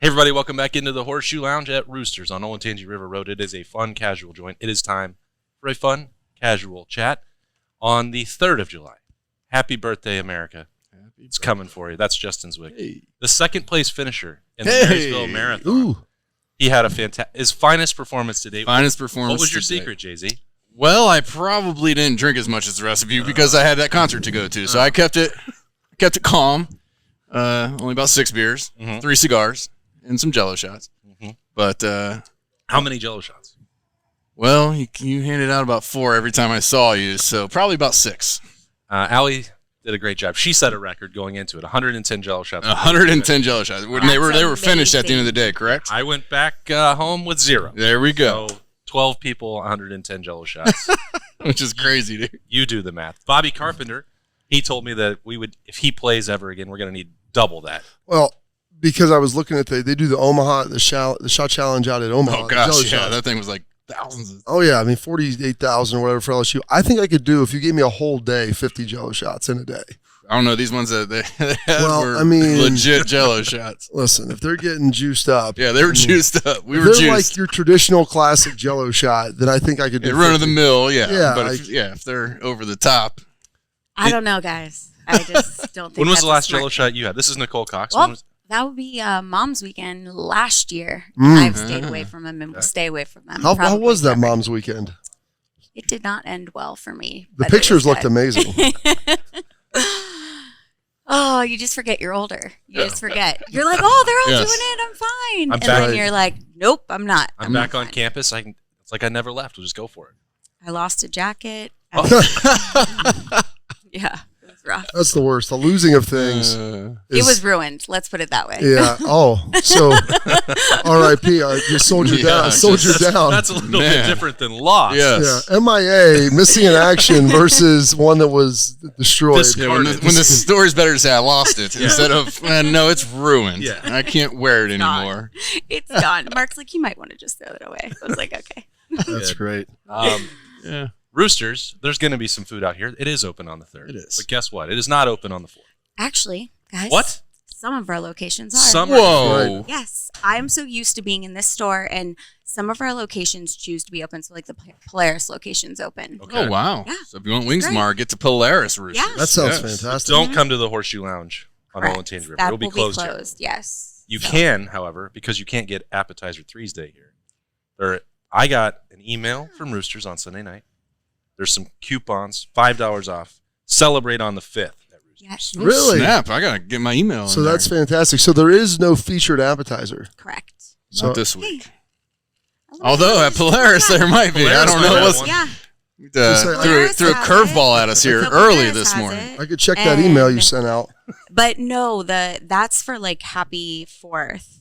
Hey, everybody, welcome back into the Horseshoe Lounge at Roosters on Olentangy River Road. It is a fun, casual joint. It is time for a fun, casual chat on the 3rd of July. Happy birthday, America. It's coming for you. That's Justin Zwick. Hey. The second-place finisher in the Marysville Marathon. Ooh. He had his finest performance to date. Finest performance. What was your today. secret, Jay-Z? Well, I probably didn't drink as much as the rest of you because I had that concert to go to. So I kept it calm. Only about 6 beers, 3 cigars, and some Jello shots. But how many Jello shots? Well, you handed out about 4 every time I saw you, so probably about 6. Allie did a great job. She set a record going into it. 110 Jello shots. 110 Jello shots. When they were finished at the end of the day, correct? I went back home with 0. There we go. So 12 people, 110 Jello shots. Which is crazy, dude. You do the math. Bobby Carpenter, he told me that we would, if he plays ever again, we're going to need double that. Well, because I was looking at they do the Omaha, the shot challenge out at Omaha. Oh, gosh, yeah. That thing was like thousands. Oh, yeah. I mean, 48,000 or whatever for LSU. I think I could do, if you gave me a whole day, 50 Jello shots in a day. I don't know. These ones that they had were legit Jello shots. Listen, if they're getting juiced up. Yeah, they were juiced up. We were they're juiced. like your traditional classic Jello shot, then I think I could do run of the mill, yeah. Yeah, But if they're over the top. I don't know, guys. I just don't think When was that's the last a smart Jello shot you had? This is Nicole Cox. Well, that would be Mom's Weekend last year. Mm. I've stayed away from them and will stay away from them. How probably was that forever. Mom's Weekend? It did not end well for me. The but it pictures was looked good. amazing. Oh, you just forget you're older. You just forget. You're like, oh, they're all Yes. doing it. I'm fine. I'm and back. then you're like, nope, I'm not. I'm back on campus. It's like I never left. We'll just go for it. I lost a jacket. Oh. Yeah, it was rough. That's the worst. The losing of things. It was ruined. Let's put it that way. Yeah. Oh, so R.I.P. You sold your down. Sold your down. That's a little bit different than lost. Yes. Yeah, MIA, missing in action versus one that was destroyed. Yeah, when the story's better to say I lost it instead of, no, it's ruined. Yeah. I can't wear it It's gone. anymore. It's gone. Mark's like, you might want to just throw it away. I was like, okay. That's great. Yeah. Roosters, there's going to be some food out here. It is open on the 3rd. It is. But guess what? It is not open on the 4th. Actually, guys. What? Some of our locations are. Some Whoa. Right. Yes. I'm so used to being in this store, and some of our locations choose to be open. So, like the Polaris location's open. Okay. Oh, wow. Yeah. So if you want wings Great. tomorrow, get to Polaris Roosters. Yeah. That sounds Yes. fantastic. Don't come to the Horseshoe Lounge on Correct. Olentangy River. That It'll be will closed. Here. Yes. You So- can, however, because you can't get Appetizer 3's Day here. I got an email from Roosters on Sunday night. There's some coupons, $5 off. Celebrate on the 5th at Roosters. Yes. Oh, Really? Snap. I got to get my email So in that's there. fantastic. So there is no featured appetizer. Correct. So Not this week. Hey. Although at Polaris there might be. I Polaris don't might know. have What's, one. Yeah. threw a has curveball at us here So early Polaris this has morning. it. I could check that email you And- sent out. But no, that's for like Happy 4th.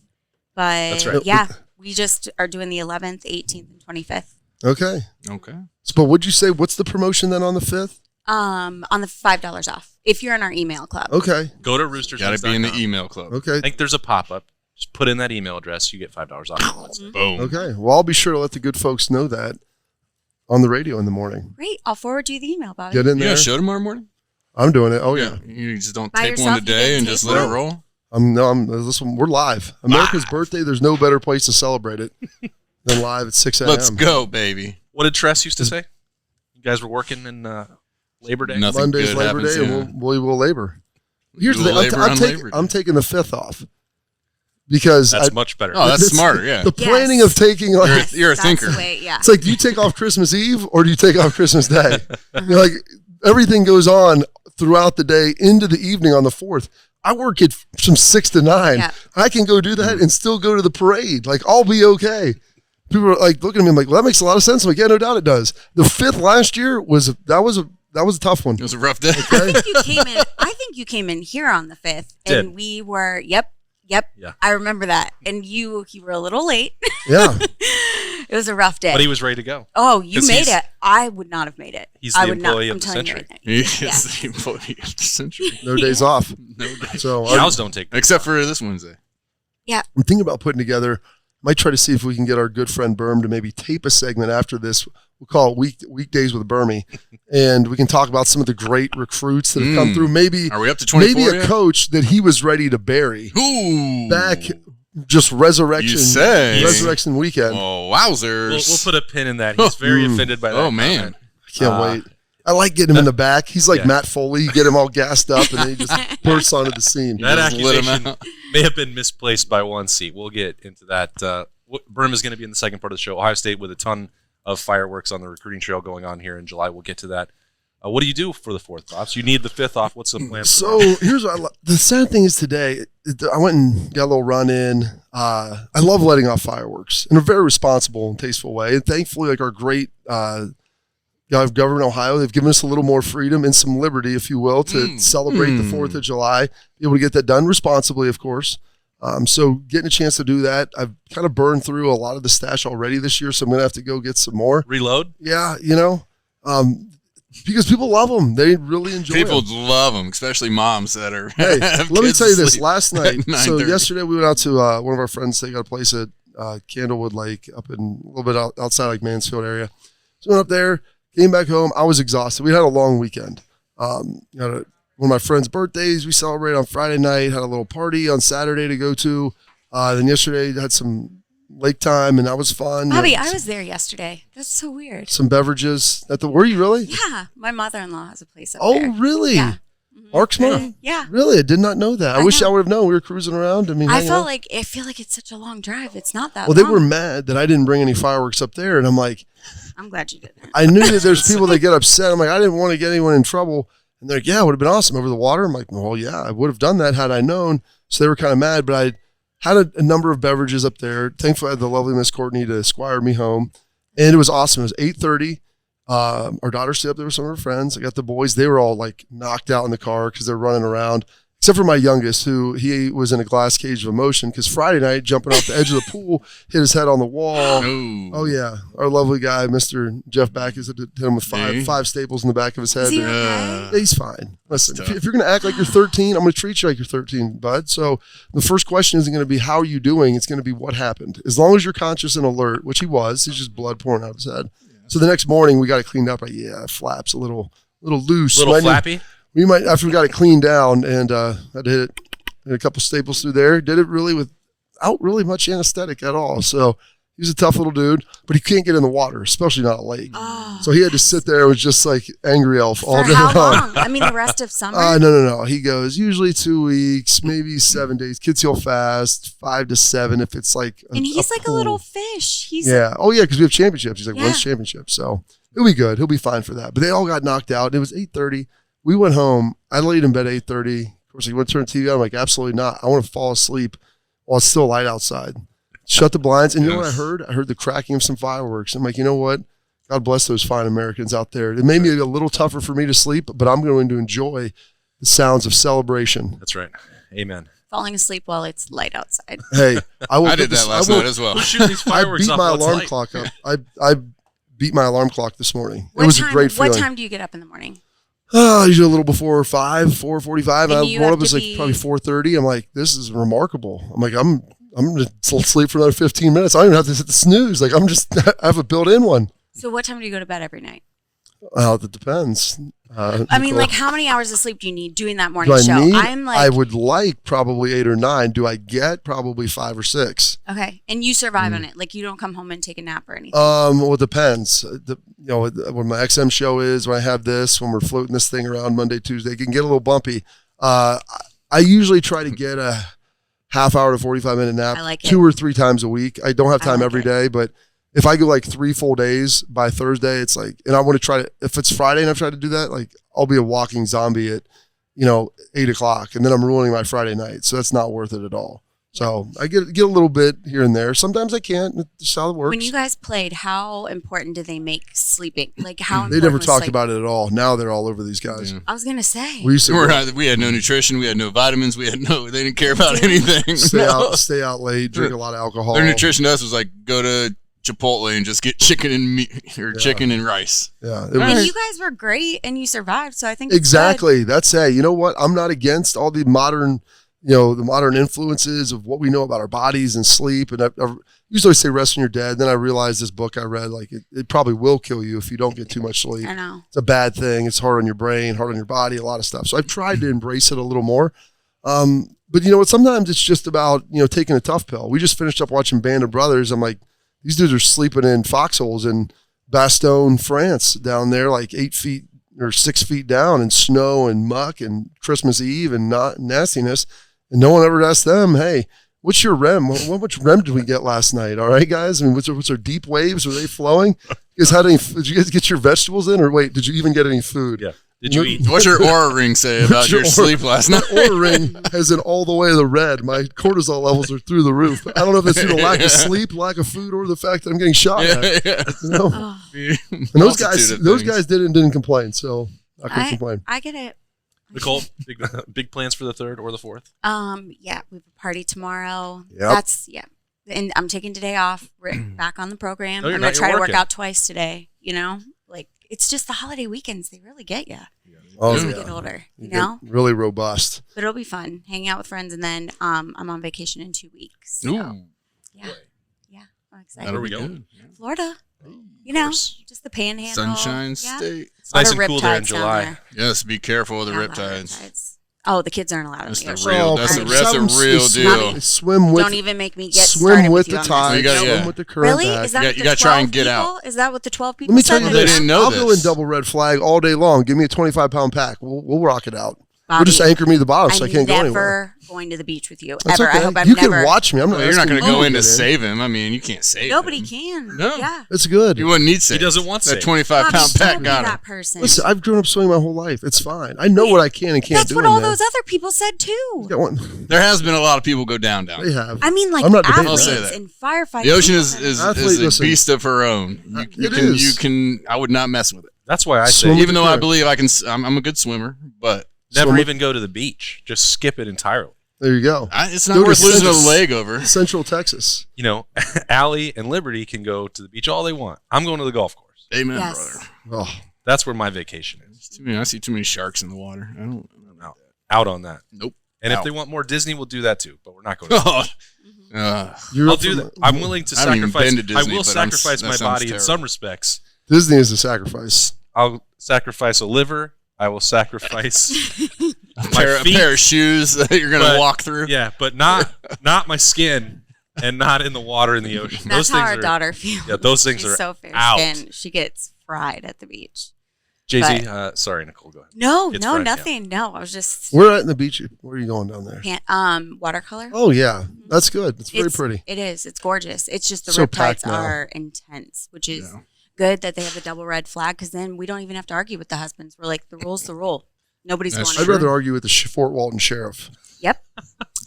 But That's right. yeah, we just are doing the 11th, 18th, and 25th. Okay. Okay. So, but would you say what's the promotion then on the 5th? On the $5 off if you're in our email club. Okay. Go to Roosters. Got to be in the email club. Okay. I think there's a pop-up. Just put in that email address. You get $5 off. Mm-hmm. Boom. Okay. Well, I'll be sure to let the good folks know that on the radio in the morning. Great. I'll forward you the email, Bobby. Get in You there. got a show tomorrow morning? I'm doing it. Oh yeah. You just don't By take yourself, one you today didn't and take just let it one? roll? Listen, we're live. America's birthday. There's no better place to celebrate it than live at 6 a.m. Let's go, baby. What did Tress used to say? You guys were working in Labor Day? Nothing Monday's good Labor happens, Day, yeah. and we will labor. Here's You the will thing. labor on Labor Day. I'm taking the 5th off because That's much better. Oh, that's it's- smarter, yeah. The planning of taking like You're a That's thinker. The way, yeah. it's like, do you take off Christmas Eve or do you take off Christmas Day? You're like, everything goes on throughout the day into the evening on the 4th. I work it from 6 to 9. Yeah. I can go do that and still go to the parade. Like, I'll be okay. People are like looking at me. I'm like, well, that makes a lot of sense. I'm like, yeah, no doubt it does. The 5th last year was a tough one. It was a rough day. I think you came in here on the 5th, and Did. we were. Yep. Yeah. I remember that, and you were a little late. Yeah. It was a rough day. But he was ready to go. Oh, you 'Cause made he's- it. I would not have made it. He's I the would not. employee I'm of the telling you century. right now. He is the employee of the century. No days off. No day. So Cows don't take Except for this Wednesday. I'm thinking about putting together, might try to see if we can get our good friend Berm to maybe tape a segment after this. We'll call it weekdays with Bermy. And we can talk about some of the great recruits that have come through. Maybe Are we up to 24 maybe a yet? coach that he was ready to bury Ooh. back just resurrection. You say. Resurrection weekend. Oh, wowzers. We'll put a pin in that. He's very offended by that. Oh, man. comment. I can't wait. I like getting him in the back. He's like Yeah. Matt Foley. You get him all gassed up, and then he just bursts onto the scene. That just lit him accusation out. may have been misplaced by one seat. We'll get into that. Birmingham is going to be in the second part of the show. Ohio State with a ton of fireworks on the recruiting trail going on here in July. We'll get to that. What do you do for the 4th off? So you need the 5th off. What's the plan? So here's what the sad thing is today. I went and got a little run in. I love letting off fireworks in a very responsible and tasteful way. And thankfully, like our great government Ohio, they've given us a little more freedom and some liberty, if you will, to celebrate the 4th of July. Be able to get that done responsibly, of course. So getting a chance to do that, I've kind of burned through a lot of the stash already this year, so I'm going to have to go get some more. Reload? Yeah, because people love them. They really enjoy People them. love them, especially moms that are. Hey, have let me kids tell you this. asleep Last at night, so 9:30. yesterday we went out to one of our friends. They got a place at Candlewood Lake up in a little bit outside like Mansfield area. So went up there, came back home. I was exhausted. We had a long weekend. One of my friend's birthdays. We celebrated on Friday night. Had a little party on Saturday to go to. Then yesterday had some lake time, and that was fun. Bobby, I was there yesterday. That's so weird. Some beverages. Were you really? Yeah, my mother-in-law has a place up Oh, there. really? Yeah. Mark's mom? Yeah. Really? I did not know that. I wish know. I would have known. We were cruising around. I I feel like it's such a long drive. It's not that Well, long. they were mad that I didn't bring any fireworks up there, and I'm like, I'm glad you didn't. I knew that there's people that get upset. I'm like, I didn't want to get anyone in trouble. And they're like, yeah, it would have been awesome over the water. I'm like, well, yeah, I would have done that had I known. So they were kind of mad, but I had a number of beverages up there. Thankfully, I had the lovely Miss Courtney to esquire me home. And it was awesome. It was 8:30. Our daughter stayed up there with some of her friends. I got the boys. They were all like knocked out in the car because they're running around. Except for my youngest, who he was in a glass cage of emotion because Friday night, jumping off the edge of the pool, hit his head on the wall. No. Oh, yeah. Our lovely guy, Mr. Jeff Backus, hit him with Yeah. five staples in the back of his head. Is he Yeah, okay? he's fine. Listen, That's tough. if you're going to act like you're 13, I'm going to treat you like you're 13, bud. So the first question isn't going to be, how are you doing? It's going to be, what happened? As long as you're conscious and alert, which he was, he's just blood pouring out of his head. So the next morning, we got it cleaned up. Like, yeah, flaps a little loose. Little flappy? We might, after we got it cleaned down and had to hit a couple staples through there, did it really without really much anesthetic at all. So he's a tough little dude, but he can't get in the water, especially not a lake. Oh, So he had to sit there with just like angry elf all for day how long. long? I mean, the rest of summer? No. He goes usually 2 weeks, maybe 7 days. Kids heal fast, 5 to 7 if it's like and he's like a pool. little fish. He's Yeah. Oh, yeah, because we have championships. He's like, Yeah. runs championships. So he'll be good. He'll be fine for that. But they all got knocked out. It was 8:30. We went home. I laid in bed at 8:30. Of course, he went to turn the TV on. I'm like, absolutely not. I want to fall asleep while it's still light outside. Shut the blinds. And you know what I heard? I heard the cracking of some fireworks. I'm like, you know what? God bless those fine Americans out there. It made me a little tougher for me to sleep, but I'm going to enjoy the sounds of celebration. That's right. Amen. falling asleep while it's light outside. Hey, I did that last night as well. Who's shooting these I fireworks beat off my while it's alarm light? clock up. I beat my alarm clock this morning. What It was time, a great feeling. What time do you get up in the morning? Usually a little before 4:45. And I you woke have up, it was to like be- probably 4:30. I'm like, this is remarkable. I'm like, I'm going to sleep for another 15 minutes. I don't even have to hit the snooze. Like, I have a built-in one. So what time do you go to bed every night? Well, it depends. I mean, Nicole. like, how many hours of sleep do you need doing that do morning I show? need? I'm like, I would like probably 8 or 9. Do I get probably 5 or 6? okay, and you Mm. survive on it. Like, you don't come home and take a nap or anything. Well, it depends. When my XM show is, when I have this, when we're floating this thing around Monday, Tuesday, it can get a little bumpy. I usually try to get a half hour to 45-minute nap I like it. 2 or 3 times a week. I don't have I time like every it. day, but if I go like 3 full days by Thursday, it's like, and I want to try to, if it's Friday and I've tried to do that, like I'll be a walking zombie at, 8 o'clock, and then I'm ruining my Friday night. So that's not worth it at all. So I get a little bit here and there. Sometimes I can't. It's just how it works. When you guys played, how important did they make sleeping? Like, how They important never was talked sleep? about it at all. Now they're all over these guys. Yeah. I was gonna say. We used to We had no nutrition. We had no vitamins. They didn't care about anything. stay out late, drink a lot of alcohol. Their nutrition to us was like, go to Chipotle and just get chicken and meat or chicken and rice. Yeah, it And was, you guys were great, and you survived. So I think it's exactly. That's it. You know what? I'm not against all the modern, the modern influences of what we know about our bodies and sleep. And I usually say rest when you're dead. Then I realized this book I read, like it probably will kill you if you don't get too much sleep. good. I know. It's a bad thing. It's hard on your brain, hard on your body, a lot of stuff. So I've tried to embrace it a little more. But you know what? Sometimes it's just about, taking a tough pill. We just finished up watching Band of Brothers. I'm like, these dudes are sleeping in foxholes in Bastogne, France, down there, like 8 feet or 6 feet down in snow and muck and Christmas Eve and nastiness. And no one ever asked them, hey, what's your REM? How much REM did we get last night? All right, guys. I mean, what's our deep waves? Were they flowing? Did you guys get your vegetables in, or wait, did you even get any food? Yeah. Did you eat? What's your aura ring say about your sleep last night? My aura ring has it all the way to the red. My cortisol levels are through the roof. I don't know if it's due to lack of sleep, lack of food, or the fact that I'm getting shot at. Yeah. And those guys didn't complain, so I couldn't complain. I get it. Nicole, big plans for the 3rd or the 4th? Yeah, we have a party tomorrow. Yep. And I'm taking today off. We're back on the program. No, I'm going to try to work out twice today, Like, it's just the holiday weekends. They really get you. As we get older, Get really robust. But it'll be fun. Hanging out with friends. And then I'm on vacation in 2 weeks. So, Ooh. yeah. I'm excited. Where are we going? Florida. Just the panhandle. Sunshine Yeah. State. It's nice and cool there in Riptides down July. there. Yes, be careful with the Yeah, a lot of riptides. riptides. Oh, the kids aren't allowed That's in the the ocean. real. That's a real deal. Swim with. Don't even make me get swim started with you the on this. tide. You gotta- Swim yeah. with the current. Really? back. Is that You what the gotta try and 12 get people? out. Is that what the 12 people Let me tell said? you They this. didn't know I'll go in this. double red flag all day long. Give me a 25-pound pack. We'll rock it out. We'll Bobby, just anchor me to the bottom so I I'm can't go never anywhere. going to the beach with you. That's ever. okay. I hope I'm You never. can watch me. I'm not. Well, you're not going to asking go you in to get save him. I mean, you can't save Nobody him. can. No. Yeah. That's good. You wouldn't need save. He doesn't want that save. 25-pound Bobby, pack don't be got him. that person. Listen, I've grown up swimming my whole life. It's fine. I know what I can and can't That's do. what in all there. those other people said too. Got one. There has been a lot of people go down. They have. I mean, like I'm not debating I'll say athletes that. and firefighters. The ocean is Athlete, a listen. beast of her own. You It can, is. you can. I would not mess with it. That's why I Swim say Even though I current. believe I can. I'm a good swimmer, but never Swim- even go to the beach. Just skip it entirely. There you go. it's not Go to worth losing a Texas. leg over. Central Texas. Allie and Liberty can go to the beach all they want. I'm going to the golf course. Amen, Yes. brother. Oh, That's where my vacation is. I see too many sharks in the water. I don't. Out on that. Nope. And if Out. they want more Disney, we'll do that too. But we're not going to. Oh, you're I'll up do for that. I'm willing to I haven't even sacrifice. been to Disney, I will but I'm- sacrifice that my sounds body in terrible. some respects. Disney is a sacrifice. I'll sacrifice a liver. I will sacrifice a my feet. pair of shoes that you're gonna But- walk through. Yeah, but not my skin and not in the water in the ocean. That's those how things our are, daughter feels. Yeah, those things She's are so fair out. skinned. She gets fried at the beach. Jay-Z, sorry, Nicole, go ahead. No, It's no, fried, yeah. nothing. No, I was just We're at the beach. Where are you going down there? watercolor. Oh yeah, that's good. It's very pretty. It is. It's gorgeous. It's just the So riptides packed now. are intense, which is good that they have the double red flag because then we don't even have to argue with the husbands. We're like, the rule's the rule. Nobody's That's going I'd true. rather argue with the Fort Walton sheriff. Yep.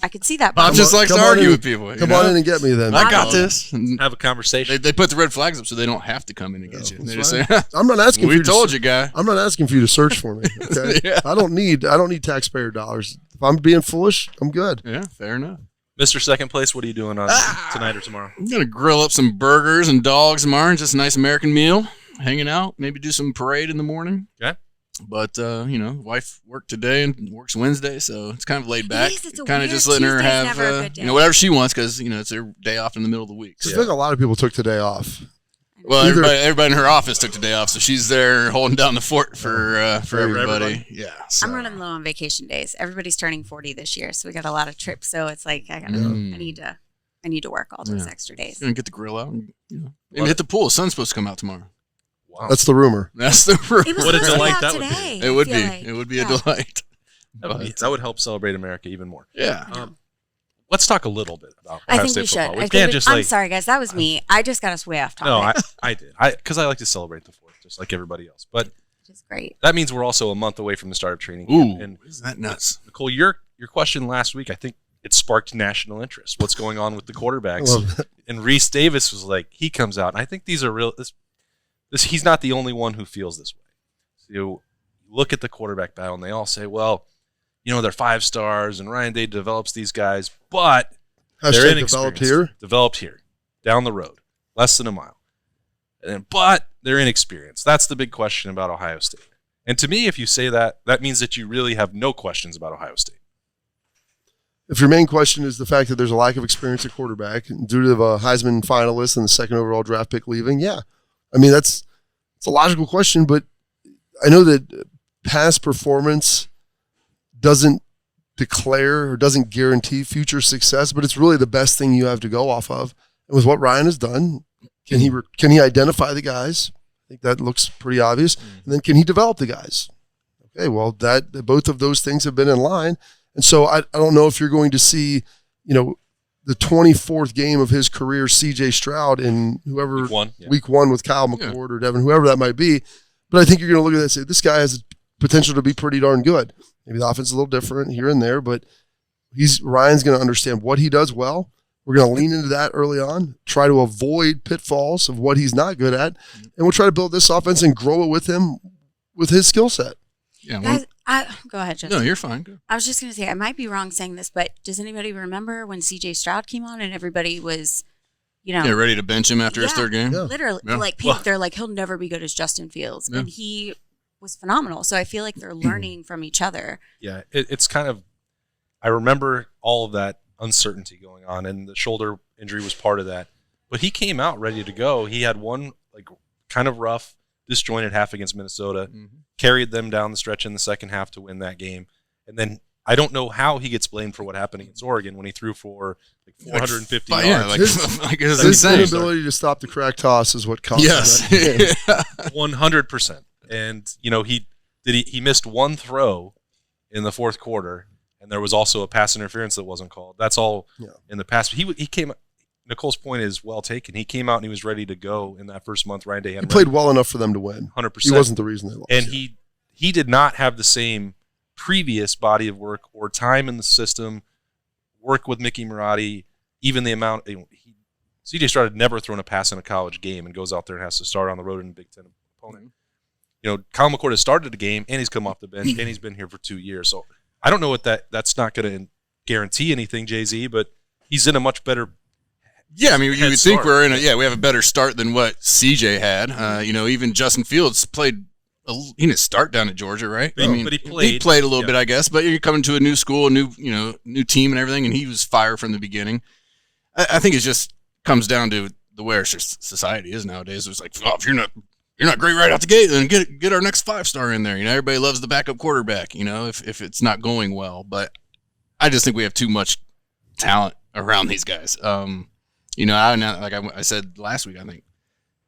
I could see that. Bob Bobby. just likes to come on argue in. with people. Come on in and get me then. I got this. Have a conversation. They put the red flags up so they don't have to come in and get you. They just That's say, I'm not asking. for "We you to told you, guy." I'm not asking for you to search for me. Okay? Yeah. I don't need taxpayer dollars. If I'm being foolish, I'm good. Yeah, fair enough. Mr. Second Place, what are you doing on tonight or tomorrow? I'm gonna grill up some burgers and dogs tomorrow. Just a nice American meal, hanging out. Maybe do some parade in the morning. Okay. But wife worked today and works Wednesday, so it's kind of laid back. is. It's a Kind of weird- just letting her Tuesday's have never a good day. whatever she wants because it's her day off in the middle of the week. I So. feel like a lot of people took today off. Well, Either- everybody in her office took the day off, so she's there holding down the fort for everybody. everybody. Yeah, so. I'm running low on vacation days. Everybody's turning 40 this year, so we got a lot of trips. So it's like I need to work all those extra days. Gonna get the grill out and maybe hit the pool. The sun's supposed to come out tomorrow. Wow. That's the rumor. That's the rule. It was What a supposed to be delight out that would be. today, It I would feel be. like. It would be Yeah. a delight. That would help celebrate America even more. Yeah. Let's talk a little bit about I Ohio think State we should. football. I We think can't just I'm like. sorry, guys. That was me. I just got us way off No, topic. I did. Because I like to celebrate the 4th, just like everybody else. But Which is great. that means we're also a month away from the start of training camp. Ooh, And isn't that nuts? Nicole, your question last week, I think it sparked national interest. What's going on with the I quarterbacks? love that. And Reese Davis was like, he comes out, and I think these are real. This he's not the only one who feels this way. So you look at the quarterback battle, and they all say, well, they're 5 stars, and Ryan Day develops these guys, but they're Hashtag inexperienced. developed here. Developed here, down the road, less than a mile. But they're inexperienced. That's the big question about Ohio State. And to me, if you say that, that means that you really have no questions about Ohio State. If your main question is the fact that there's a lack of experience at quarterback due to the Heisman finalist and the second overall draft pick leaving, yeah. I mean, it's a logical question, but I know that past performance doesn't declare or doesn't guarantee future success, but it's really the best thing you have to go off of. And with what Ryan has done, can he identify the guys? I think that looks pretty obvious. And then can he develop the guys? Okay, well, both of those things have been in line. And so I don't know if you're going to see, the 24th game of his career, C.J. Stroud in whoever week one with Kyle McCord or Devin, whoever that might be. But I think you're going to look at that and say, this guy has potential to be pretty darn good. Maybe the offense is a little different here and there, but Ryan's going to understand what he does well. We're going to lean into that early on, try to avoid pitfalls of what he's not good at, and we'll try to build this offense and grow it with him, with his skill set. Yeah, go ahead, Justin. No, you're fine. Go. I was just going to say, I might be wrong saying this, but does anybody remember when C.J. Stroud came on and everybody was, ready to bench him after his third game? Yeah. Literally, they're like, he'll never be good as Justin Fields. Yeah. And he was phenomenal. So I feel like they're learning from each other. Yeah, it's kind of, I remember all of that uncertainty going on, and the shoulder injury was part of that. But he came out ready to go. He had one kind of rough, disjointed half against Minnesota, carried them down the stretch in the second half to win that game. And then I don't know how he gets blamed for what happened against Oregon when he threw for 450 yards. His inability to stop the crack toss is what cost him that game. 100%. And he missed one throw in the fourth quarter, and there was also a pass interference that wasn't called. That's all in the past. He came. Nicole's point is well taken. He came out and he was ready to go in that first month. Ryan Day had played well enough for them to win. 100%. He wasn't the reason they lost. And he did not have the same previous body of work or time in the system. Work with Mickey Marotti, even the amount. CJ Stroud had never thrown a pass in a college game and goes out there and has to start on the road in a Big Ten opponent. Kyle McCord has started the game and he's come off the bench and he's been here for 2 years. So I don't know what that's not going to guarantee anything, Jay-Z, but he's in a much better. Yeah, I mean, you would think we have a better start than what CJ had. Even Justin Fields played. He didn't start down at Georgia, right? But he played. He played a little bit, I guess. But you're coming to a new school, new team, and everything, and he was fire from the beginning. I think it just comes down to the way our society is nowadays. It's like, if you're not great right out the gate, then get our next 5-star in there. Everybody loves the backup quarterback. If it's not going well, but I just think we have too much talent around these guys. Like I said last week, I think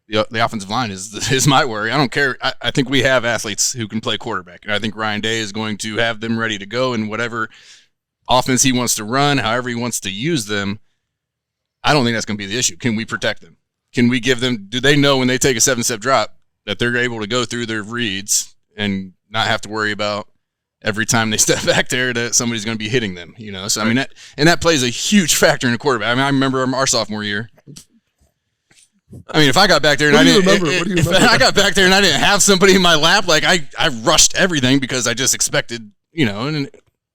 the offensive line is my worry. I don't care. I think we have athletes who can play quarterback, and I think Ryan Day is going to have them ready to go in whatever offense he wants to run, however he wants to use them. I don't think that's going to be the issue. Can we protect them? Can we give them – do they know when they take a 7-step drop that they're able to go through their reads and not have to worry about every time they step back there that somebody's going to be hitting them, So, I mean, that plays a huge factor in a quarterback. I mean, I remember our sophomore year. I mean, if I got back there and I didn't have somebody in my lap, I rushed everything because I just expected, and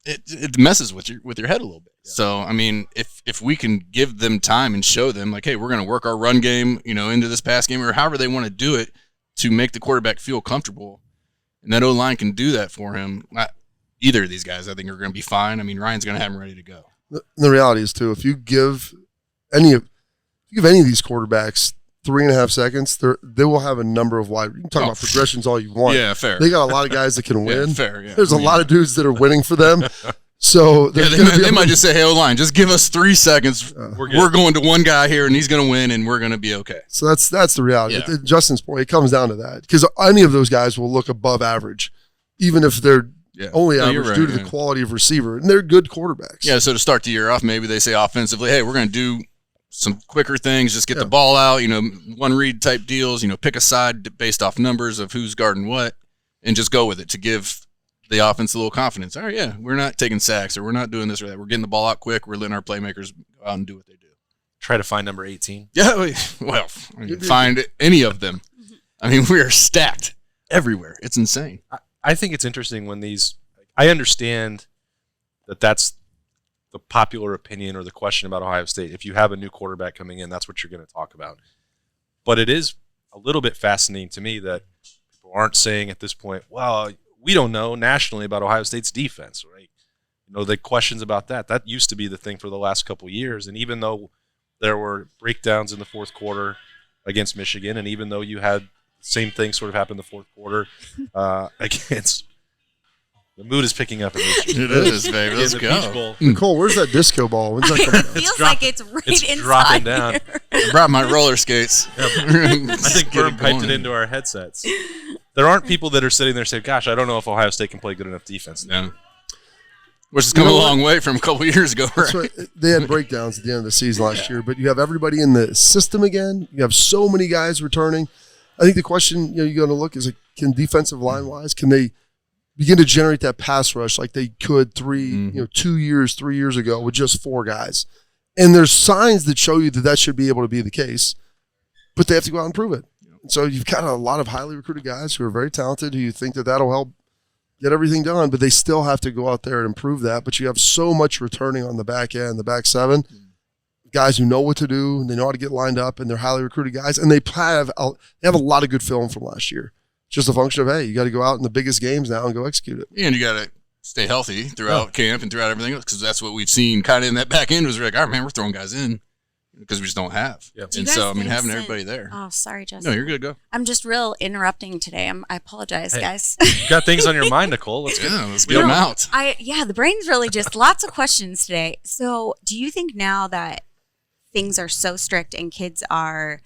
it messes with your head a little bit. Yeah. So, I mean, if we can give them time and show them hey, we're going to work our run game, into this pass game or however they want to do it to make the quarterback feel comfortable, and that O-line can do that for him. Either of these guys, I think, are going to be fine. I mean, Ryan's going to have them ready to go. The reality is, too, if you give any of these quarterbacks 3.5 seconds, they will have a number of wide. You can talk about progressions all you want. Yeah, fair. They got a lot of guys that can win. Yeah, fair. Yeah. There's a lot of dudes that are winning for them. So they might just say, "Hey, O-line, just give us 3 seconds. We're going to one guy here, and he's going to win, and we're going to be okay." So that's the reality. Yeah. At Justin's point, it comes down to that because any of those guys will look above average, even if they're only average due to the quality of receiver, and they're good quarterbacks. Yeah. So to start the year off, maybe they say offensively, "Hey, we're going to do some quicker things, just get the ball out, one read type deals, pick a side based off numbers of who's guarding what, and just go with it to give the offense a little confidence. All right, we're not taking sacks or we're not doing this or that. We're getting the ball out quick. We're letting our playmakers go out and do what they do. Try to find number 18. Yeah, well, find any of them. I mean, we are stacked everywhere. It's insane. I think it's interesting when I understand that's the popular opinion or the question about Ohio State. If you have a new quarterback coming in, that's what you're going to talk about. But it is a little bit fascinating to me that people aren't saying at this point, well, we don't know nationally about Ohio State's defense, right? The questions about that used to be the thing for the last couple of years. And even though there were breakdowns in the fourth quarter against Michigan, and even though you had the same thing sort of happen in the fourth quarter against The mood is picking up in Roosters. It is, baby. Let's In the Peach go. Bowl. Nicole, where's that disco ball? When's that coming out? Feels like it's right It's inside dropping down. here. I brought my roller skates. I think Berm piped it into our headsets. There aren't people that are sitting there saying, gosh, I don't know if Ohio State can play good enough defense. Yeah. Which has come a long way from a couple years ago, right? That's right. They had breakdowns at the end of the season last year, but you have everybody in the system again. You have so many guys returning. I think the question you're going to look is, like, can defensive line wise, can they begin to generate that pass rush like they could 3 years ago with just 4 guys? And there's signs that show you that that should be able to be the case, but they have to go out and prove it. So you've got a lot of highly recruited guys who are very talented, who you think that that'll help get everything done, but they still have to go out there and improve that. But you have so much returning on the back end, the back 7, guys who know what to do, and they know how to get lined up, and they're highly recruited guys, and they have a lot of good film from last year. It's just a function of, hey, you got to go out in the biggest games now and go execute it. And you got to stay healthy throughout camp and throughout everything else, because that's what we've seen kind of in that back end was like, all right, man, we're throwing guys in because we just don't have. Yep. Do you And guys so, I mean, think having since- everybody there. Oh, sorry, Justin. No, you're good. Go. I'm just real interrupting today. I apologize, Hey. guys. You've got things on your mind, Nicole. Let's get Yeah, let's we get them don't- out. The brain's really just lots of questions today. So, do you think now that things are so strict and kids are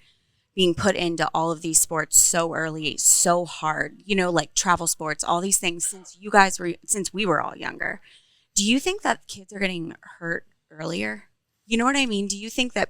being put into all of these sports so early, so hard, like travel sports, all these things since we were all younger, do you think that kids are getting hurt earlier? You know what I mean? Do you think there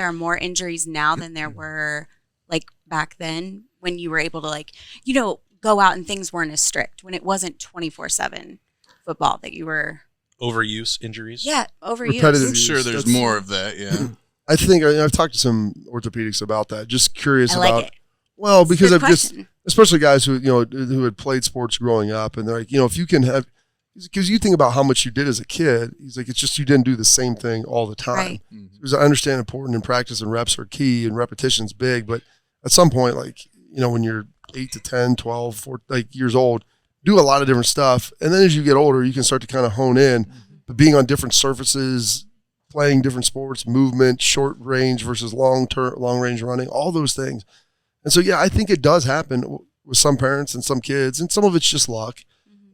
are more injuries now than there were like back then when you were able to go out and things weren't as strict, when it wasn't 24/7 football that you were overuse injuries. overused? Repetitive. I'm sure there's That's- more of that, yeah. I think I've talked to some orthopedics about that. Just curious I like about it. well, It's a because good I've just question. especially guys who had played sports growing up, and they're like, if you can have, because you think about how much you did as a kid, he's like, it's just you didn't do the same thing all the time. Right. Because I understand important in practice and reps are key and repetition's big, but at some point, like, when you're 8 to 10, 12, 14, years old, do a lot of different stuff, and then as you get older, you can start to kind of hone in. But being on different surfaces, playing different sports, movement, short range versus long range running, all those things. And so, yeah, I think it does happen with some parents and some kids, and some of it's just luck.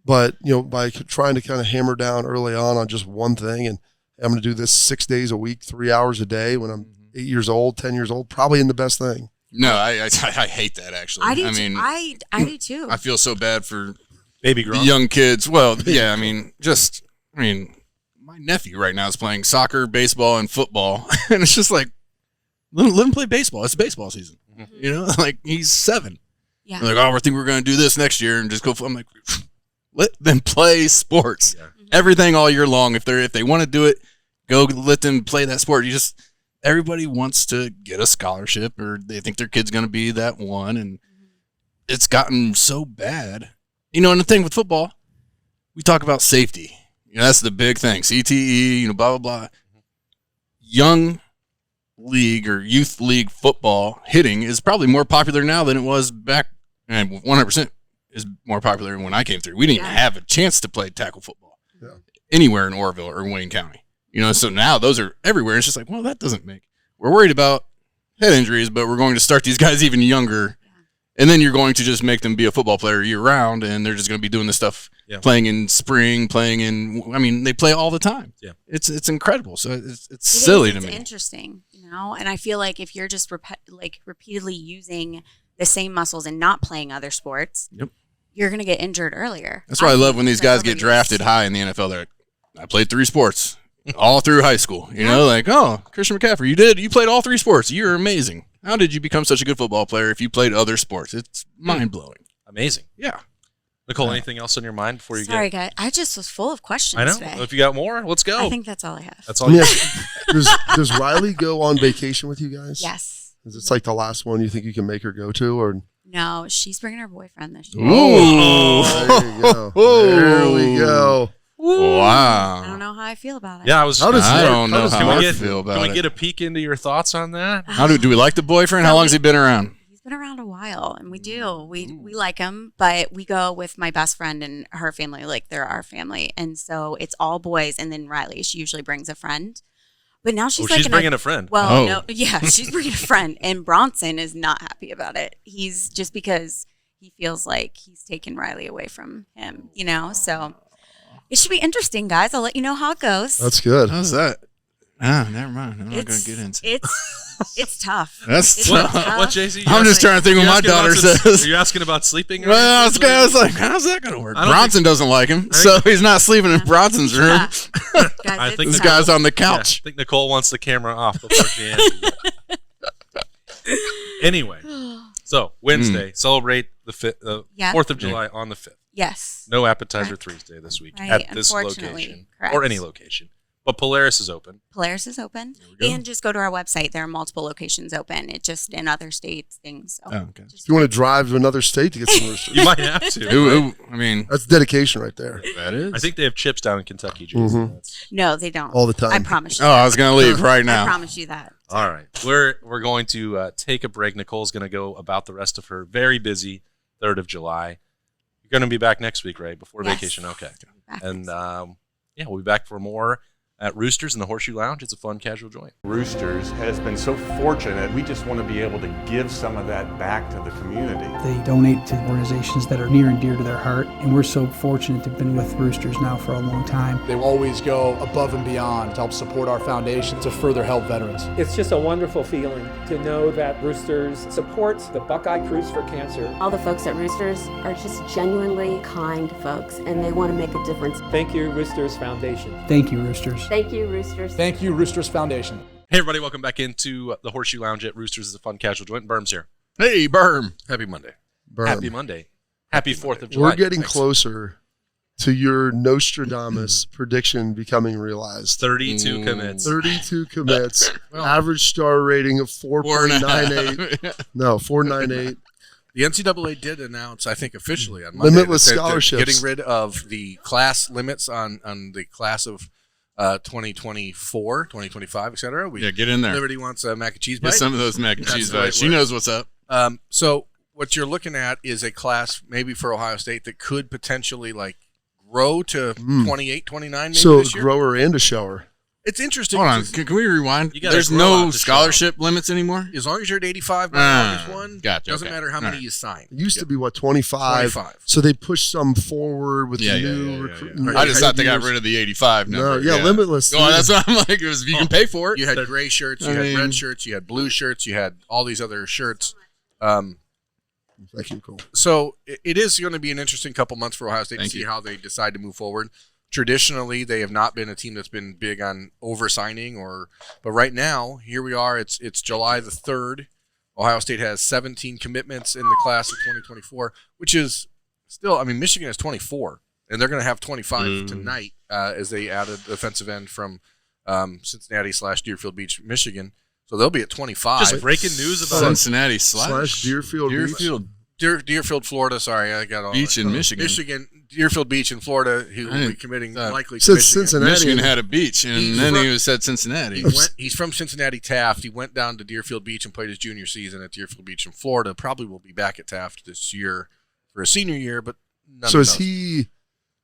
But, by trying to kind of hammer down early on just one thing, and I'm going to do this 6 days a week, 3 hours a day when I'm 8 years old, 10 years old, probably in the best thing. No, I hate that, actually. I do. I mean, I do too. I feel so bad for Baby the Gronk. young kids. Well, yeah, my nephew right now is playing soccer, baseball, and football. And it's just like, let him play baseball. It's baseball season. Like he's 7. Yeah. They're like, I think we're going to do this next year and just go. I'm like, let them play sports. Yeah. Everything all year long. If they want to do it, go let them play that sport. Everybody wants to get a scholarship, or they think their kid's going to be that one, and it's gotten so bad. And the thing with football, we talk about safety. That's the big thing. CTE, blah, blah, blah. Young league or youth league football hitting is probably more popular now than it was back, and 100% is more popular when I came through. We didn't even have a chance to play tackle football anywhere in Oroville or Wayne County. So now those are everywhere. It's just like, well, that doesn't make. We're worried about head injuries, but we're going to start these guys even younger. And then you're going to just make them be a football player year round, and they're just going to be doing this stuff, playing in spring, they play all the time. Yeah. It's incredible. So it's silly to me. It's interesting, and I feel like if you're just repeatedly using the same muscles and not playing other sports, you're going to get injured earlier. That's why I love when these guys get drafted high in the NFL. They're like, I played 3 sports all through high school. Like, oh, Christian McCaffrey, you played all 3 sports. You're amazing. How did you become such a good football player if you played other sports? It's mind-blowing. Amazing. Yeah. Nicole, anything else on your mind before you Sorry, get? guys. I just was full of questions I know. today. If you got more, let's go. I think that's all I have. That's all you Does Riley go on vacation with you guys? Yes. Is this like the last one you think you can make her go to, or? No, she's bringing her boyfriend this year. Ooh. There you go. There we go. Wow. I don't know how I feel about it. Yeah, I was. How does I Mark- don't know does how Mark I get, feel about Can we it. get a peek into your thoughts on that? Do we like the boyfriend? How long has he been around? He's been around a while, and we do. We like him, but we go with my best friend and her family. Like, they're our family, and so it's all boys. And then Riley, she usually brings a friend. But now she's She's bringing a friend. Well, Oh. no, yeah, she's bringing a friend, and Bronson is not happy about it. He's just because he feels like he's taken Riley away from him, so it should be interesting, guys. I'll let you know how it goes. That's good. How's that? Ah, never mind. I'm not going to get into it. It's tough. That's What, tough. what, JC? I'm just trying to think what my daughter says. Are you asking about sleeping? Well, I was like, how's that going to work? Bronson doesn't like him, so he's not sleeping in Bronson's room. Guys, I think this guy's on the couch. I think Nicole wants the camera off before she answers. Anyway, so Wednesday, celebrate the 4th of July on the 5th. Yes. No appetizer Thursday this week Right, at this unfortunately. location Correct. or any location. But Polaris is open. Polaris is open. And just go to our website. There are multiple locations open. It just in other states, things. So okay. If you want to drive to another state to get some roosters, You might have to. Ooh, I mean, that's dedication right there. that is. I think they have chips down in Kentucky, Jason. That's- No, they don't. All the time. I promise you. Oh, I was going to leave right I now. promise you that. All right. We're going to take a break. Nicole's going to go about the rest of her very busy 3rd of July. You're going to be back next week, right? Before Yes. vacation. Okay. Back And next we'll be back for more at Roosters in the Horseshoe Lounge. It's a fun, casual joint. Roosters has been so fortunate. We just want to be able to give some of that back to the community. They donate to organizations that are near and dear to their heart, and we're so fortunate to have been with Roosters now for a long time. They will always go above and beyond to help support our foundation to further help veterans. It's just a wonderful feeling to know that Roosters supports the Buckeye Cruise for Cancer. All the folks at Roosters are just genuinely kind folks, and they want to make a difference. Thank you, Roosters Foundation. Thank you, Roosters. Thank you, Roosters. Thank you, Roosters Foundation. Hey, everybody. Welcome back into the Horseshoe Lounge at Roosters. It's a fun, casual joint. Berm's here. Hey, Berm. Happy Monday. Berm. Happy Monday. Happy 4th of July. We're getting Thanks. closer to your Nostradamus prediction becoming realized. 32 commits. 32 commits, average star rating of 4.98. No, 4.98. The NCAA did announce, I think officially on Monday, Limitless that they're scholarships. getting rid of the class limits on the class of 2024, 2025, et cetera. Yeah, get in there. Liberty wants a mac and cheese Get bite. some of those mac and That's cheese the right bites. She word. knows what's up. So what you're looking at is a class maybe for Ohio State that could potentially grow to 28, 29 maybe So a this year. grower and a shower. It's interesting. Hold on. because Can we rewind? You gotta There's grow out no the scholarship limits anymore? As long as you're at 85 by August 1, gotcha, doesn't okay. matter how All many right. you sign. It used to be, 25? 25. So they pushed some forward with Yeah, the yeah, new yeah, yeah, recruitment. I just thought they got rid of the 85 No, number. yeah, limitless. Oh, that's what I'm like. It was, you can pay for it. You had gray shirts, you I had mean- red shirts, you had blue shirts, you had all these other shirts. Thank you, Cole. So it is going to be an interesting couple months for Ohio State Thank to see you. how they decide to move forward. Traditionally, they have not been a team that's been big on oversigning, but right now, here we are. It's July the 3rd. Ohio State has 17 commitments in the class of 2024, which is still, I mean, Michigan has 24, and they're going to have 25 tonight as they added the defensive end from Cincinnati/Deerfield Beach, Michigan. So they'll be at 25. Just breaking news about Cincinnati Slash Deerfield Beach. Deerfield Deerfield, Florida. Sorry, I got all Beach that. in Michigan. Deerfield Beach in Florida, who will be committing likely to Since Michigan. Cincinnati. Michigan had a beach, and He's then from- he said Cincinnati. He's from Cincinnati Taft. He went down to Deerfield Beach and played his junior season at Deerfield Beach in Florida. Probably will be back at Taft this year for a senior year, but none So of is those. he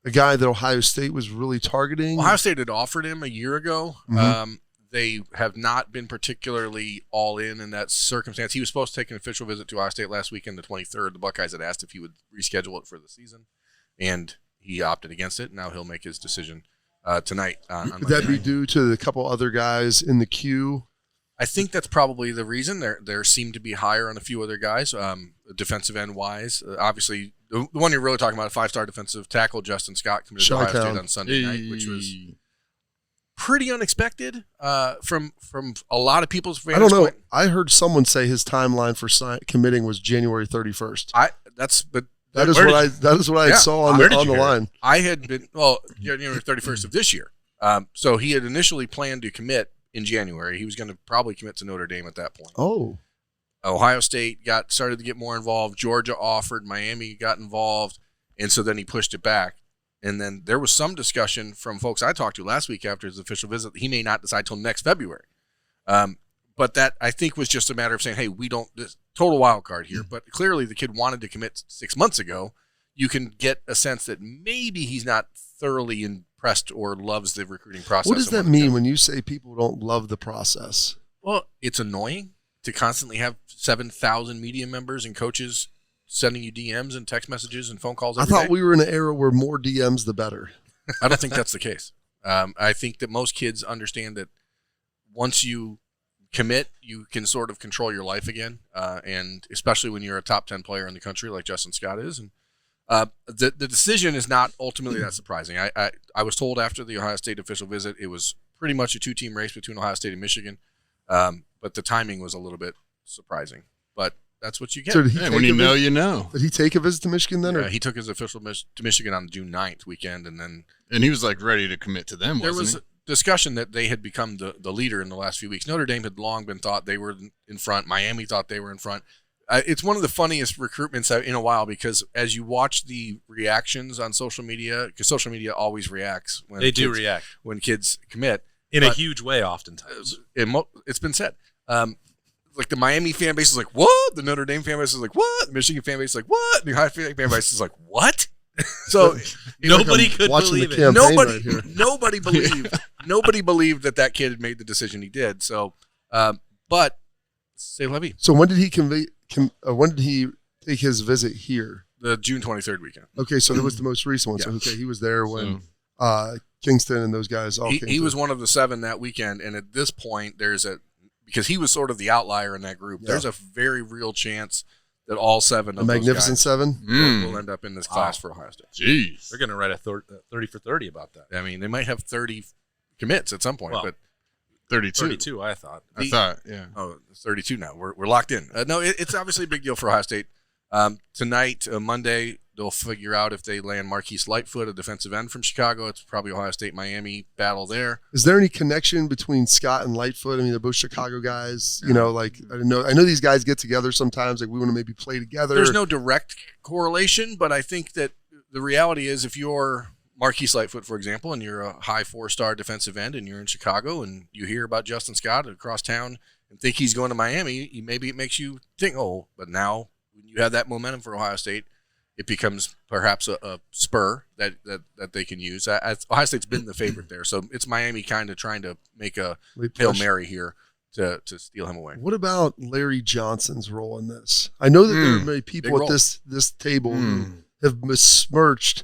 a guy that Ohio State was really targeting? Ohio State had offered him a year ago. Mhm. They have not been particularly all in that circumstance. He was supposed to take an official visit to Ohio State last weekend, the 23rd. The Buckeyes had asked if he would reschedule it for the season, and he opted against it. Now he'll make his decision tonight. On Would that Monday be night. due to the couple other guys in the queue? I think that's probably the reason. There seem to be higher on a few other guys, defensive end wise. Obviously, the one you're really talking about, a 5-star defensive tackle, Justin Scott, committed to Ohio Chi-Town. State on Sunday night, which was pretty unexpected from a lot of people's I don't vantage know. point. I heard someone say his timeline for committing was January 31st. That is where what I Yeah. saw on Where the, did on you the hear it? line. I had been January 31st of this year. So he had initially planned to commit in January. He was going to probably commit to Notre Dame at that point. Oh, Ohio State started to get more involved. Georgia offered. Miami got involved, and so then he pushed it back. And then there was some discussion from folks I talked to last week after his official visit that he may not decide till next February. But that, I think, was just a matter of saying, hey, we don't – this total wild card here. But clearly the kid wanted to commit 6 months ago. You can get a sense that maybe he's not thoroughly impressed or loves the recruiting process. what does and that what mean they're when you say people don't love the process? Well, it's annoying to constantly have 7,000 media members and coaches sending you DMs and text messages and phone calls I every thought day? we were in an era where more DMs the better. I don't think that's the case. I think that most kids understand that once you commit, you can sort of control your life again, and especially when you're a top 10 player in the country like Justin Scott is. And the decision is not ultimately that surprising. I was told after the Ohio State official visit it was pretty much a 2-team race between Ohio State and Michigan, but the timing was a little bit surprising. But that's what you get. So did he Hey, when you know, you know. Did he take a visit to Michigan then? Or? He took his official to Michigan on June 9th weekend, and then And he was like ready to commit to them, there wasn't was discussion that they had become the leader in the last few weeks. Notre Dame had long been thought they were in front. Miami thought they were in front. It's one of the funniest recruitments in a while because as you watch the reactions on social media, because social media always reacts when They do react. when kids commit In a huge way, oftentimes. It's been said. Like the Miami fan base is like, what? The Notre Dame fan base is like, what? The Michigan fan base is like, what? The Ohio State fan base is like, what? So Nobody could watching believe the it. campaign nobody, right here. nobody believed that kid had made the decision he did. So, but say Levy, So when did he when did he take his visit here? the June 23rd weekend. Okay, so that was the most recent one. So Yeah. okay, he was there when Kingston and those guys all came. He through. was one of the 7 that weekend, and at this point, because he was sort of the outlier in that group. Yeah. There's a very real chance that all 7 a of those Magnificent guys Seven. will end up in this class for Ohio State. Jeez. They're going to write a 30 for 30 about that. I mean, they might have 30 commits at some point, Well, but 32. 32, I thought. I thought, yeah. oh, 32 now. We're locked in. No, it's obviously a big deal for Ohio State. Tonight, Monday, they'll figure out if they land Marquise Lightfoot, a defensive end from Chicago. It's probably Ohio State-Miami battle there. Is there any connection between Scott and Lightfoot? I mean, they're both Chicago guys. You know, like I know these guys get together sometimes. Like we want to maybe play together. There's no direct correlation, but I think that the reality is if you're Marquise Lightfoot, for example, and you're a high 4-star defensive end and you're in Chicago and you hear about Justin Scott across town and think he's going to Miami, maybe it makes you think, oh, but now when you have that momentum for Ohio State, it becomes perhaps a spur that they can use. Ohio State's been the favorite there, so it's Miami kind of trying to make a Hail Mary here to steal him away. What about Larry Johnson's role in this? I know that there are many people at this table who have besmirched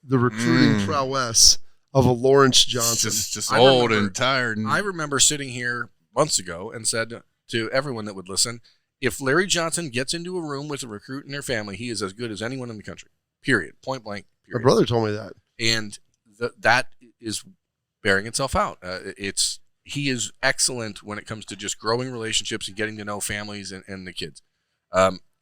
the recruiting prowess of a Lawrence Johnson. Just old and tired. I remember sitting here months ago and said to everyone that would listen, if Larry Johnson gets into a room with a recruit and their family, he is as good as anyone in the country. Period. Point blank. My Period. brother told me that. And that is bearing itself out. He is excellent when it comes to just growing relationships and getting to know families and the kids.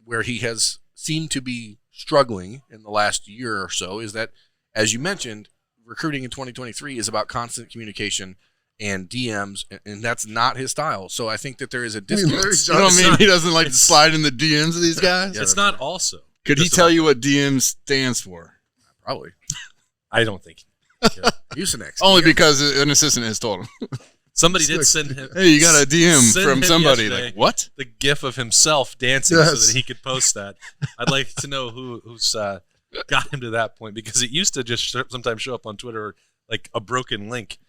Where he has seemed to be struggling in the last year or so is that, as you mentioned, recruiting in 2023 is about constant communication and DMs, and that's not his style. So I think that there is a disconnect. You know what I mean? He doesn't like to slide in the DMs of these guys? It's not also. Could he tell you what DM stands for? Probably. I don't think. Usenex. Only because an assistant has told him. Somebody did send him. Hey, you got a DM send from him somebody. yesterday Like, what? The gif of himself dancing Yes. so that he could post that. I'd like to know who's got him to that point, because it used to just sometimes show up on Twitter like a broken link.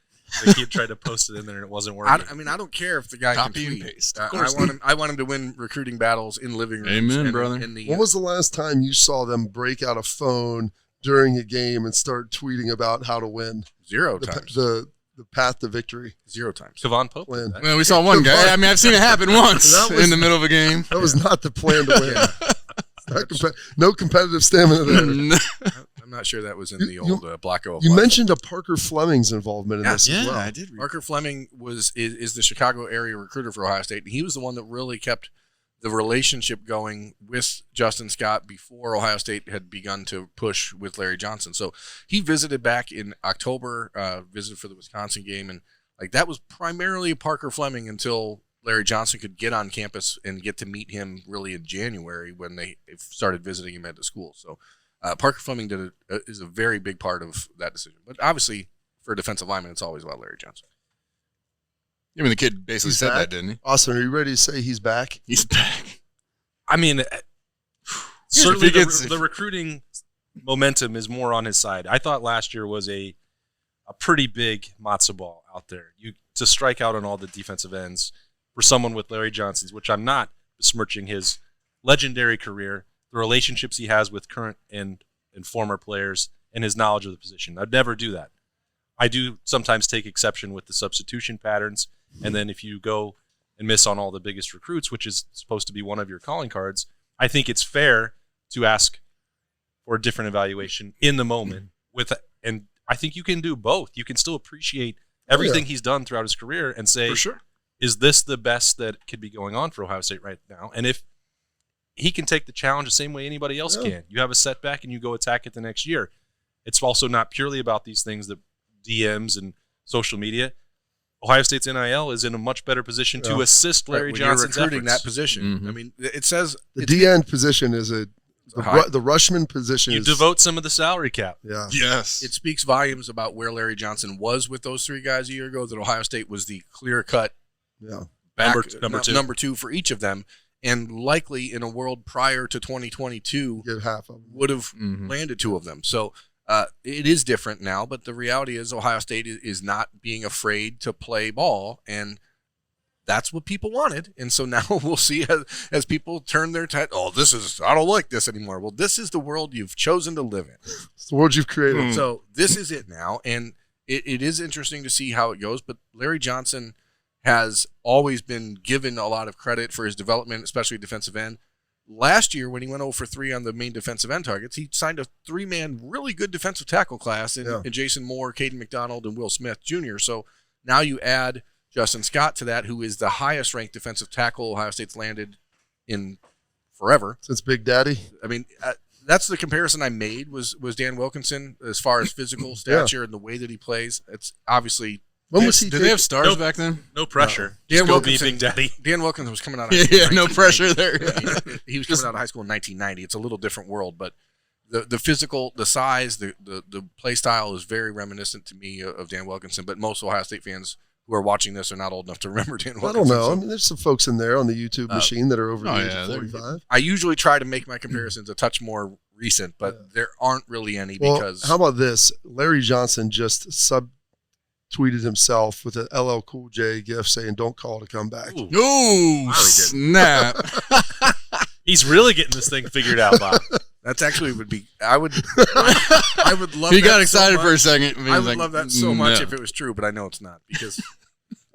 Like he had tried to post it in there and it wasn't working. I don't care if the guy Copy can and tweet. paste. I want him to win recruiting battles in living rooms. Amen, and, brother. and When was the last time you saw them break out a phone during a game and start tweeting about how to win? Zero The, times. the path to victory. 0 times. Kevon Pope. Plan. did that. Well, we saw one guy. I mean, I've seen it happen once That was- in the middle of a game. That was not the plan to win. No competitive stamina there. I'm not sure that was in You- the old Blacko. You mentioned a Parker Fleming's involvement in this as Yeah, well. I did. Parker Fleming is the Chicago area recruiter for Ohio State, and he was the one that really kept the relationship going with Justin Scott before Ohio State had begun to push with Larry Johnson. So he visited back in October, visited for the Wisconsin game, and like that was primarily Parker Fleming until Larry Johnson could get on campus and get to meet him really in January when they started visiting him at the school. So Parker Fleming is a very big part of that decision. But obviously, for a defensive lineman, it's always about Larry Johnson. I mean, the kid basically He's said back? that, didn't he? Austin, are you ready to say he's back? He's back. I mean, certainly if he gets- the recruiting momentum is more on his side. I thought last year was a pretty big matzo ball out there. To strike out on all the defensive ends for someone with Larry Johnson's, which I'm not besmirching his legendary career, the relationships he has with current and former players, and his knowledge of the position. I'd never do that. I do sometimes take exception with the substitution patterns, and then if you go and miss on all the biggest recruits, which is supposed to be one of your calling cards, I think it's fair to ask for a different evaluation in the moment. And I think you can do both. You can still appreciate everything he's done throughout his career and say, For sure. is this the best that could be going on for Ohio State right now? And if he can take the challenge the same way anybody else can, you have a setback and you go attack it the next year. It's also not purely about these things, the DMs and social media. Ohio State's NIL is in a much better position to assist Larry Johnson's you're recruiting efforts. that position. I mean, it says The DN position is the rushman position. You devote some of the salary cap. Yeah. Yes. It speaks volumes about where Larry Johnson was with those three guys a year ago, that Ohio State was the clear-cut number two for each of them, and likely in a world prior to 2022 get half of them. would have landed two of them. So it is different now, but the reality is Ohio State is not being afraid to play ball, and that's what people wanted. And so now we'll see as people turn their I don't like this anymore. Well, this is the world you've chosen to live in. It's the world you've created. So this is it now, and it is interesting to see how it goes, but Larry Johnson has always been given a lot of credit for his development, especially defensive end. Last year, when he went 0 for 3 on the main defensive end targets, he signed a 3-man really good defensive tackle class in Jason Moore, Caden McDonald, and Will Smith Jr. So now you add Justin Scott to that, who is the highest-ranked defensive tackle Ohio State's landed in forever. Since Big Daddy? I mean, that's the comparison I made was Dan Wilkinson as far as physical stature and the way that he plays. It's obviously... When was he? Did they have stars back then? No pressure. Dan Big Daddy. Dan Wilkinson was coming out of high school. No pressure there. He was coming out of high school in 1990. It's a little different world, but the physical, the size, the play style is very reminiscent to me of Dan Wilkinson. But most Ohio State fans who are watching this are not old enough to remember Dan Wilkinson. I don't know. I mean, there's some folks in there on the YouTube machine that are over the age of 45. I usually try to make my comparisons a touch more recent, but there aren't really any because. How about this? Larry Johnson just tweeted himself with an LL Cool J gif saying, "Don't call to come back." Ooh, snap. He's really getting this thing figured out, Bob. That's actually would be. I would love. He got excited for a second. I would love that so much if it was true, but I know it's not because.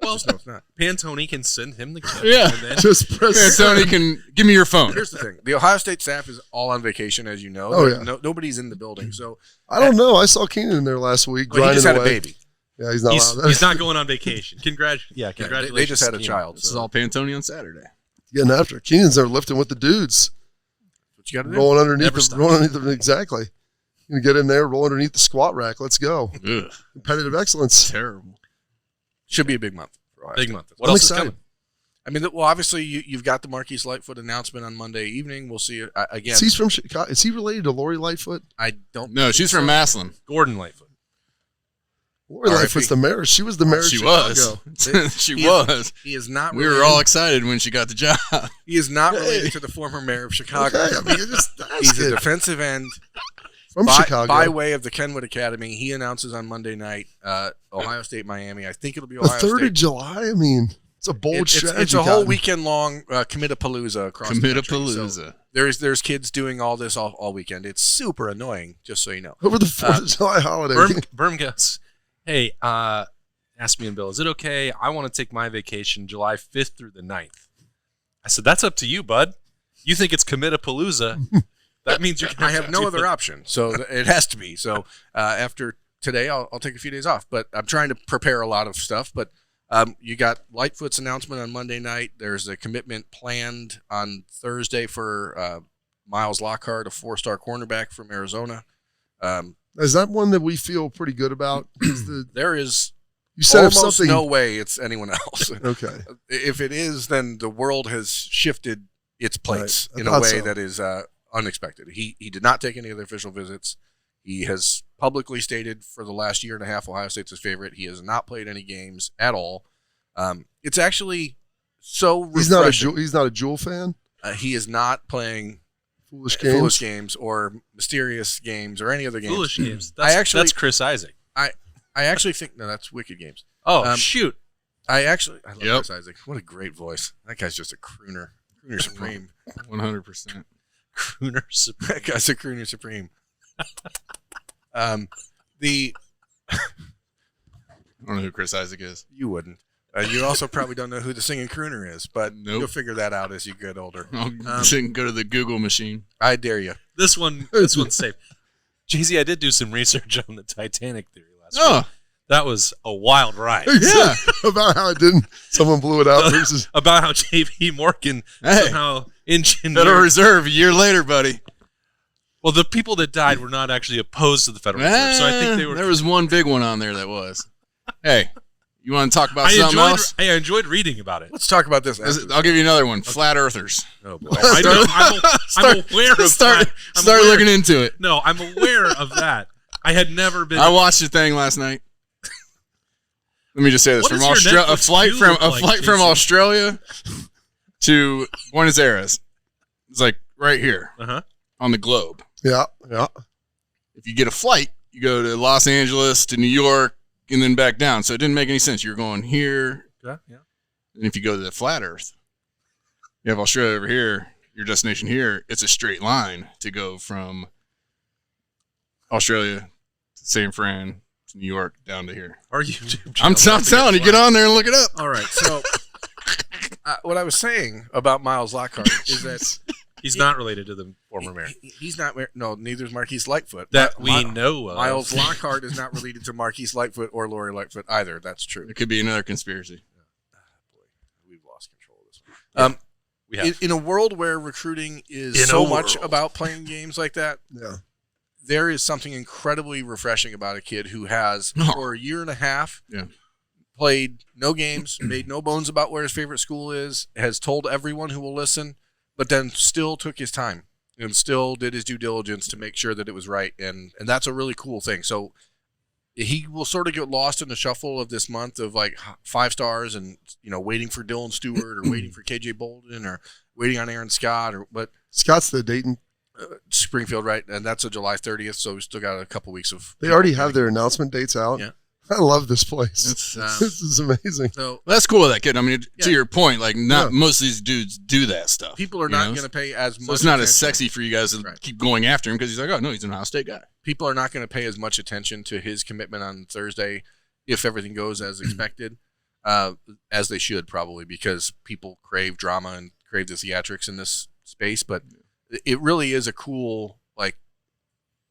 Well, no, it's not. Pantone can send him the gift. Yeah, and then just press. Pantone can give me your phone. Here's the thing: the Ohio State staff is all on vacation, as you know. Oh yeah. Nobody's in the building, so I don't know. I saw Keenan in there last week. Well, he just had a baby. Yeah, he's not. He's not going on vacation. Congratulations. They just had a child. This is all Pantone on Saturday. Getting after Keenan's there lifting with the dudes. What you got to do? Rolling underneath them. Exactly. You get in there, roll underneath the squat rack. Let's go. Ugh. Competitive excellence. Terrible. Should be a big month. For Ohio Big State. month. What else is coming? I mean, well, obviously you've got the Marquise Lightfoot announcement on Monday evening. We'll see it again. He's from Chicago. Is he related to Lori Lightfoot? I don't. No, she's from Massillon. Gordon Lightfoot. Lori Lightfoot's the mayor. She was the mayor. She of Chicago. was. She was. He is not. We were all excited when she got the job. He is not related to the former mayor of Chicago. Okay, I mean, he's a defensive end from Chicago by way of the Kenwood Academy. He announces on Monday night, Ohio State, Miami. I think it'll be Ohio the 3rd State. of July. I mean, it's a bold strategy. It's a whole weekend long commit-a-palooza across the country. Commit-a-palooza. So there's kids doing all this all weekend. It's super annoying, just so you know. Over the 4th of July holiday. Birmingham. Hey, ask me and Bill, is it okay? I want to take my vacation July 5th through the 9th. I said, that's up to you, bud. You think it's commit-a-palooza. That means you can. I have no other option, so it has to be. So after today, I'll take a few days off. But I'm trying to prepare a lot of stuff. But you got Lightfoot's announcement on Monday night. There's a commitment planned on Thursday for Miles Lockhart, a 4-star cornerback from Arizona. Is that one that we feel pretty good about? There is you said almost no way it's anyone else. Okay. If it is, then the world has shifted its place in a way that is unexpected. He did not take any of the official visits. He has publicly stated for the last year and a half Ohio State's his favorite. He has not played any games at all. It's actually so refreshing. He's not a Jewel fan? He is not playing Foolish games or mysterious games or any other games. Foolish games. That's Chris Isaac. I actually think that's Wicked Games. Oh, shoot. I love Chris Isaac. What a great voice. That guy's just a crooner supreme. 100%. Crooner Supreme. I said Crooner Supreme. The I don't know who Chris Isaac is. You wouldn't. You also probably don't know who the singing crooner is, but Nope. you'll figure that out as you get older. I'll go to the Google machine. I dare you. This one's safe. Jay-Z, I did do some research on the Titanic theory last week. That was a wild ride. Yeah. About how it didn't. Someone blew it out versus. About how J.P. Morgan somehow engineered. Federal Reserve a year later, buddy. Well, the people that died were not actually opposed to the Federal Reserve, so I think they were. There was one big one on there that was. Hey, you want to talk about something else? I enjoyed reading about it. Let's talk about this. I'll give you another one. Flat Earthers. Oh boy, I'm aware of Start looking into it. No, I'm aware of that. I had never been. I watched the thing last night. Let me just say this: What from does your Australia, Netflix flight from Australia to Buenos Aires. It's like right here on the globe. Yeah. If you get a flight, you go to Los Angeles to New York and then back down. So it didn't make any sense. You're going here. Yeah. And if you go to the flat Earth, you have Australia over here, your destination here. It's a straight line to go from Australia to San Fran to New York down to here. Our YouTube I'm channel. telling you, get on there and look it up. All right. So what I was saying about Miles Lockhart is that he's not related to the former mayor. He's not. No, neither is Marquise Lightfoot. That we know of. Miles Lockhart is not related to Marquise Lightfoot or Lori Lightfoot either. That's true. It could be another conspiracy. We've lost control of this. We have. In a world where recruiting is so much about playing games like that, there is something incredibly refreshing about a kid who has, for a year and a half, played no games, made no bones about where his favorite school is, has told everyone who will listen, but then still took his time and still did his due diligence to make sure that it was right. And that's a really cool thing. So he will sort of get lost in the shuffle of this month of like 5 stars and, waiting for Dylan Stewart or waiting for KJ Bolden or waiting on Aaron Scott but Scott's the Dayton. Springfield, right? And that's a July 30th. So we still got a couple weeks of. They already have their announcement dates out. Yeah. I love this place. This is amazing. So that's cool of that kid. I mean, to your point, like most of these dudes do that stuff. People are not going to pay as much. So it's not as sexy for you guys to keep going after him because he's like, oh no, he's an Ohio State guy. People are not going to pay as much attention to his commitment on Thursday if everything goes as expected, as they should probably, because people crave drama and crave the theatrics in this space. But it really is a cool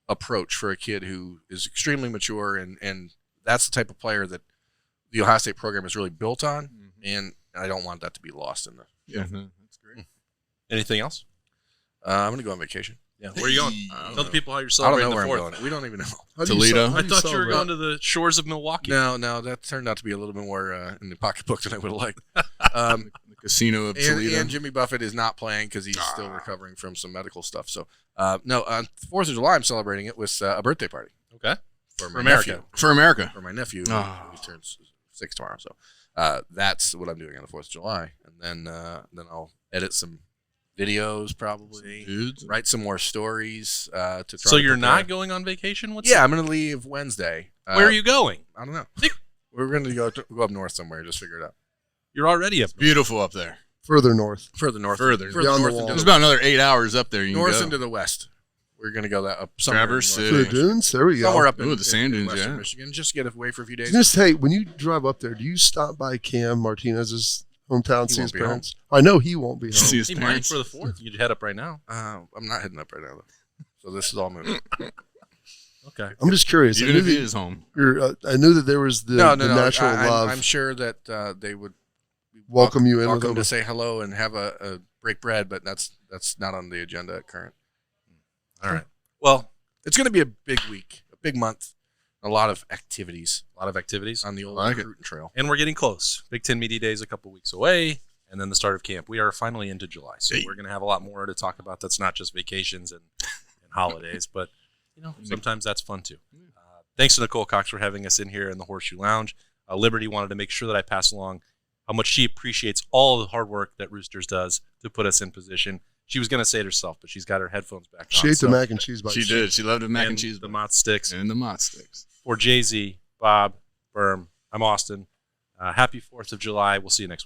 approach for a kid who is extremely mature and that's the type of player that the Ohio State program is really built on, and I don't want that to be lost in the. Yeah, that's great. Anything else? I'm going to go on vacation. Yeah, where are you going? Tell the people how you're I don't celebrating know where the 4th. I'm going. We don't even know. Toledo. I thought you were going to the shores of Milwaukee. No, that turned out to be a little bit more in the pocketbook than I would have liked. The casino of Toledo. And Jimmy Buffett is not playing because he's still recovering from some medical stuff. So, no, on 4th of July, I'm celebrating it with a birthday party. Okay. For my America. nephew. For America. For my nephew, who turns 6 tomorrow. So that's what I'm doing on the 4th of July. And then I'll edit some videos probably, write some more stories to try. So you're not going on vacation? I'm going to leave Wednesday. Where are you going? I don't know. We're going to go up north somewhere. Just figure it out. You're already up. Beautiful up there. Further north. Further north. Further beyond north the wall. There's about another 8 hours up there. You north can go. into the west. We're going to go that up somewhere. Traverse To City. the dunes? There we go. Somewhere up in the sand dunes, western yeah. Michigan. Just get away for a few days. Just hey, when you drive up there, do you stop by Cam Martinez's hometown, see his won't be home. parents? I know he won't be home. See his He might parents. for the 4th. You'd head up right now. I'm not heading up right now, though. So this is all moving. Okay. I'm just curious. Even if he is home. I knew that there was the natural love. I'm sure that they would welcome you in. welcome with to say hello and have a break bread, but that's not on the agenda at current. All right. Well, it's going to be a big week, a big month, a lot of activities. on the old recruiting trail. And we're getting close. Big Ten Media Day is a couple weeks away, and then the start of camp. We are finally into July, so we're going to have a lot more to talk about. That's not just vacations and holidays, but sometimes that's fun too. Thanks to Nicole Cox for having us in here in the Horseshoe Lounge. Liberty wanted to make sure that I pass along how much she appreciates all the hard work that Roosters does to put us in position. She was going to say it herself, but she's got her headphones back on. She ate the mac and cheese. She did. She loved the mac and cheese. The Mott Sticks. And the Mott Sticks. For Jay-Z, Bob, Berm, I'm Austin. Happy 4th of July. We'll see you next week.